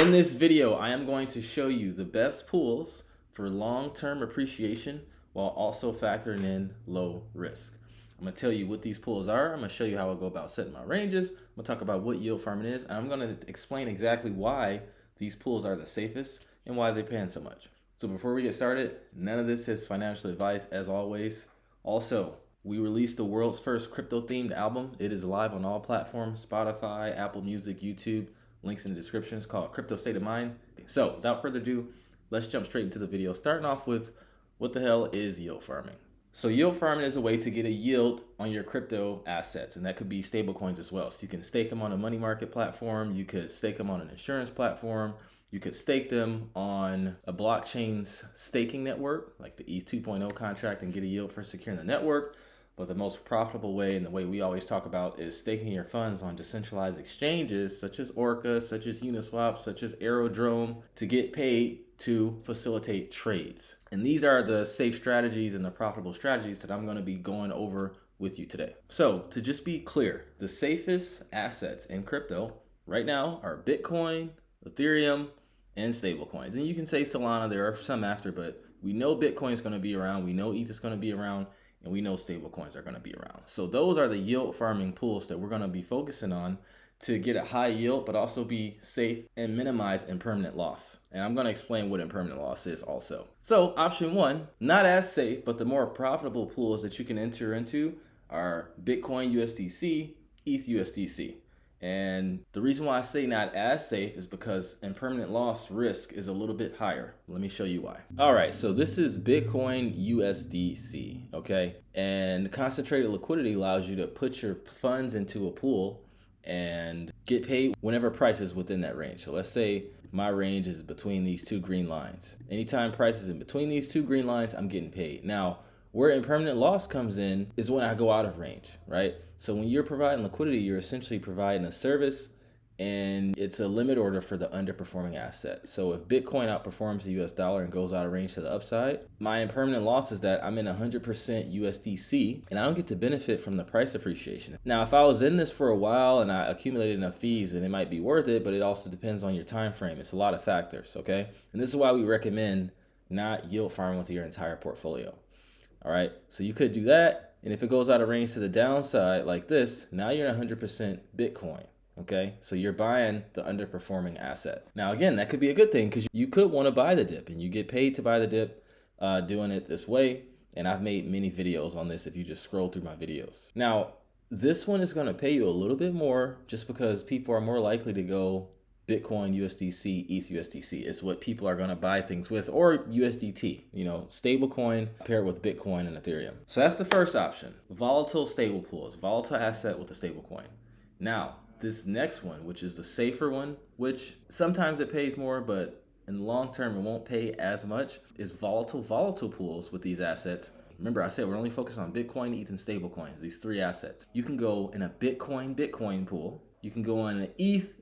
In this video, I am going to show you the best pools for long-term appreciation while also factoring in low risk. I'm going to tell you what these pools are. I'm going to show you how I go about setting my ranges. I'm going to talk about what yield farming is, and I'm going to explain exactly why these pools are the safest and why they're paying so much. So before we get started, none of this is financial advice as always. Also, we released the world's first crypto-themed album. It is live on all platforms, Spotify, Apple Music, YouTube. Links in the description. It's called Crypto State of Mind. So without further ado, let's jump straight into the video. Starting off with what the hell is yield farming? So yield farming is a way to get a yield on your crypto assets, and that could be stable coins as well. So you can stake them on a money market platform. You could stake them on an insurance platform. You could stake them on a blockchain's staking network, like the ETH 2.0 contract, and get a yield for securing the network. But the most profitable way, and the way we always talk about, is staking your funds on decentralized exchanges such as Orca, such as Uniswap, such as Aerodrome, to get paid to facilitate trades. And these are the safe strategies and the profitable strategies that I'm going to be going over with you today. So to just be clear, the safest assets in crypto right now are Bitcoin, Ethereum, and stablecoins. And you can say Solana, there are some after, but we know Bitcoin is going to be around, we know ETH is going to be around, and we know stable coins are going to be around. So those are the yield farming pools that we're going to be focusing on to get a high yield, but also be safe and minimize impermanent loss. And I'm going to explain what impermanent loss is also. So option one, not as safe, but the more profitable pools that you can enter into are Bitcoin USDC, ETH USDC. And the reason why I say not as safe is because impermanent loss risk is a little bit higher. Let me show you why. All right, so this is Bitcoin USDC, okay? And concentrated liquidity allows you to put your funds into a pool and get paid whenever price is within that range. So let's say my range is between these two green lines. Anytime price is in between these two green lines, I'm getting paid. Now, where impermanent loss comes in is when I go out of range, right? So when you're providing liquidity, you're essentially providing a service, and it's a limit order for the underperforming asset. So if Bitcoin outperforms the US dollar and goes out of range to the upside, my impermanent loss is that I'm in 100% USDC and I don't get to benefit from the price appreciation. Now, if I was in this for a while and I accumulated enough fees, then it might be worth it, but it also depends on your time frame. It's a lot of factors, okay? And this is why we recommend not yield farming with your entire portfolio. All right, so you could do that. And if it goes out of range to the downside like this, now you're 100% Bitcoin. Okay, so you're buying the underperforming asset. Now, again, that could be a good thing because you could want to buy the dip and you get paid to buy the dip doing it this way. And I've made many videos on this if you just scroll through my videos. Now, this one is going to pay you a little bit more just because people are more likely to go Bitcoin, USDC, ETH, USDC is what people are going to buy things with, or USDT, stable coin paired with Bitcoin and Ethereum. So that's the first option, volatile stable pools, volatile asset with a stable coin. Now, this next one, which is the safer one, which sometimes it pays more, but in the long term, it won't pay as much, is volatile pools with these assets. Remember, I said we're only focused on Bitcoin, ETH, and stable coins, these three assets. You can go in a Bitcoin pool, you can go in an ETH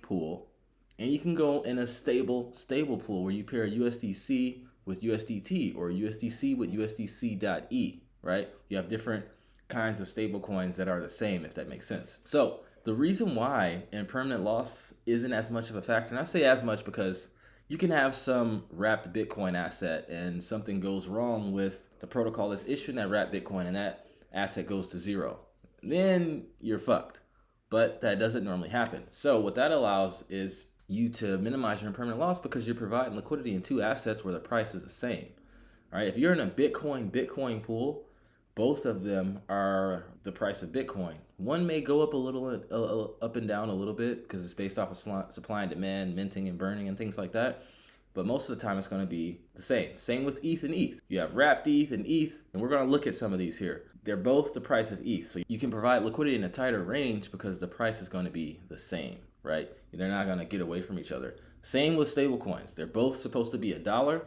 pool, and you can go in a stable pool where you pair USDC with USDT or USDC with USDC.E, right? You have different kinds of stable coins that are the same, if that makes sense. So the reason why impermanent loss isn't as much of a factor, and I say as much because you can have some wrapped Bitcoin asset and something goes wrong with the protocol that's issuing that wrapped Bitcoin and that asset goes to zero. Then you're fucked. But that doesn't normally happen. So what that allows is you to minimize your impermanent loss because you're providing liquidity in two assets where the price is the same. All right, if you're in a Bitcoin pool, both of them are the price of Bitcoin. One may go up a little, up and down a little bit because it's based off of supply and demand, minting and burning and things like that. But most of the time it's going to be the same. Same with ETH and ETH. You have wrapped ETH, and we're going to look at some of these here. They're both the price of ETH. So you can provide liquidity in a tighter range because the price is going to be the same, right? They're not going to get away from each other. Same with stable coins. They're both supposed to be $1.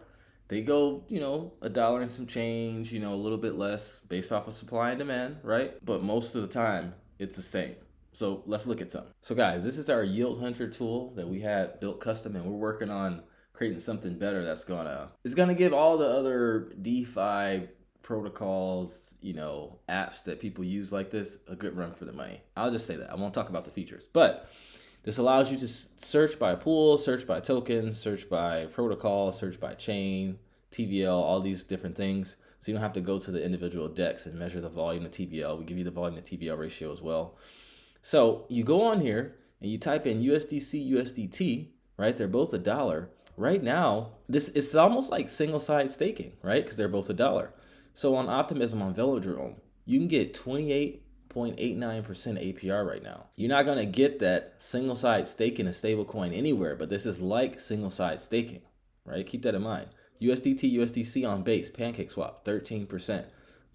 They go, $1 and some change, a little bit less based off of supply and demand, right? But most of the time it's the same. So let's look at some. So guys, this is our Yield Hunter tool that we had built custom, and we're working on creating something better that's gonna give all the other DeFi protocols, apps that people use like this a good run for the money. I'll just say that. I won't talk about the features. But This allows you to search by pool, search by token, search by protocol, search by chain, TVL, all these different things. So you don't have to go to the individual DEX and measure the volume to TVL. We give you the volume to TVL ratio as well. So you go on here and you type in USDC, USDT, right? They're both $1. Right now, this is almost like single side staking, right? Because they're both $1. So on Optimism on Velodrome, you can get 28.89% APR right now. You're not going to get that single side staking a stable coin anywhere, but this is like single side staking, right? Keep that in mind. USDT, USDC on Base, PancakeSwap, 13%.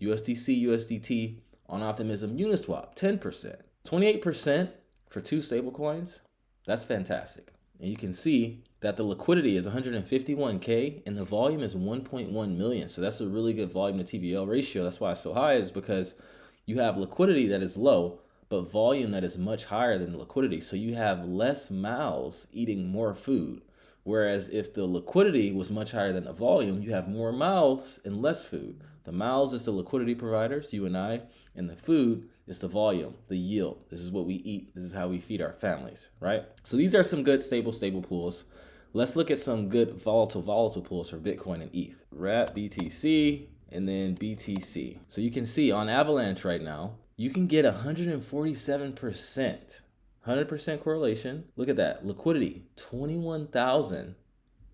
USDC, USDT on Optimism, Uniswap, 10%. 28% for two stable coins, that's fantastic. And you can see that the liquidity is 151K and the volume is 1.1 million. So that's a really good volume to TVL ratio. That's why it's so high, is because you have liquidity that is low, but volume that is much higher than the liquidity. So you have less mouths eating more food. Whereas if the liquidity was much higher than the volume, you have more mouths and less food. The mouths is the liquidity providers, you and I, and the food is the volume, the yield. This is what we eat. This is how we feed our families, right? So these are some good stable pools. Let's look at some good volatile pools for Bitcoin and ETH. Wrap, BTC, and then BTC. So you can see on Avalanche right now, you can get 147%. 100% correlation. Look at that. Liquidity, 21,000.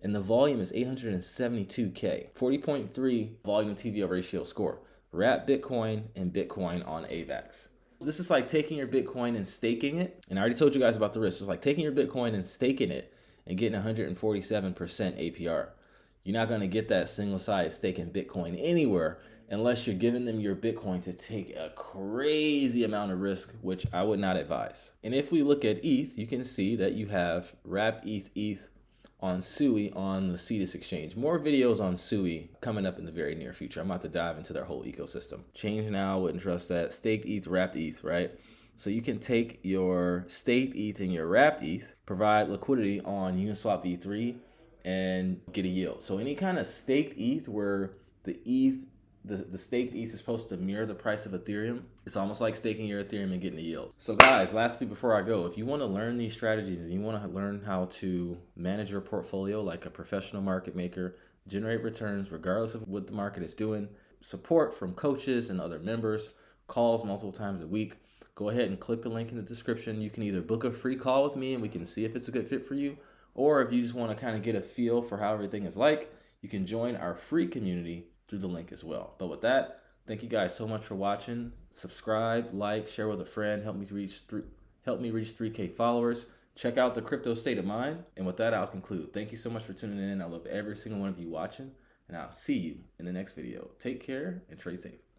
And the volume is 872K. 40.3 volume to TVL ratio score. Wrap Bitcoin and Bitcoin on AVAX. This is like taking your Bitcoin and staking it. And I already told you guys about the risk. It's like taking your Bitcoin and staking it and getting 147% APR. You're not going to get that single side staking Bitcoin anywhere unless you're giving them your Bitcoin to take a crazy amount of risk, which I would not advise. And if we look at ETH, you can see that you have wrapped ETH on Sui on the Cetus exchange. More videos on Sui coming up in the very near future. I'm about to dive into their whole ecosystem. Change now, wouldn't trust that. Staked ETH, wrapped ETH, right? So you can take your staked ETH and your wrapped ETH, provide liquidity on Uniswap v3 and get a yield. So any kind of staked ETH where the staked ETH is supposed to mirror the price of Ethereum, it's almost like staking your Ethereum and getting a yield. So guys, lastly, before I go, if you want to learn these strategies and you want to learn how to manage your portfolio like a professional market maker, generate returns regardless of what the market is doing, support from coaches and other members, calls multiple times a week, go ahead and click the link in the description. You can either book a free call with me and we can see if it's a good fit for you, or if you just want to kind of get a feel for how everything is like, you can join our free community through the link as well. But with that, thank you guys so much for watching. Subscribe, like, share with a friend. Help me reach 3K followers. Check out the Crypto State of Mind. And with that, I'll conclude. Thank you so much for tuning in. I love every single one of you watching, and I'll see you in the next video. Take care and trade safe.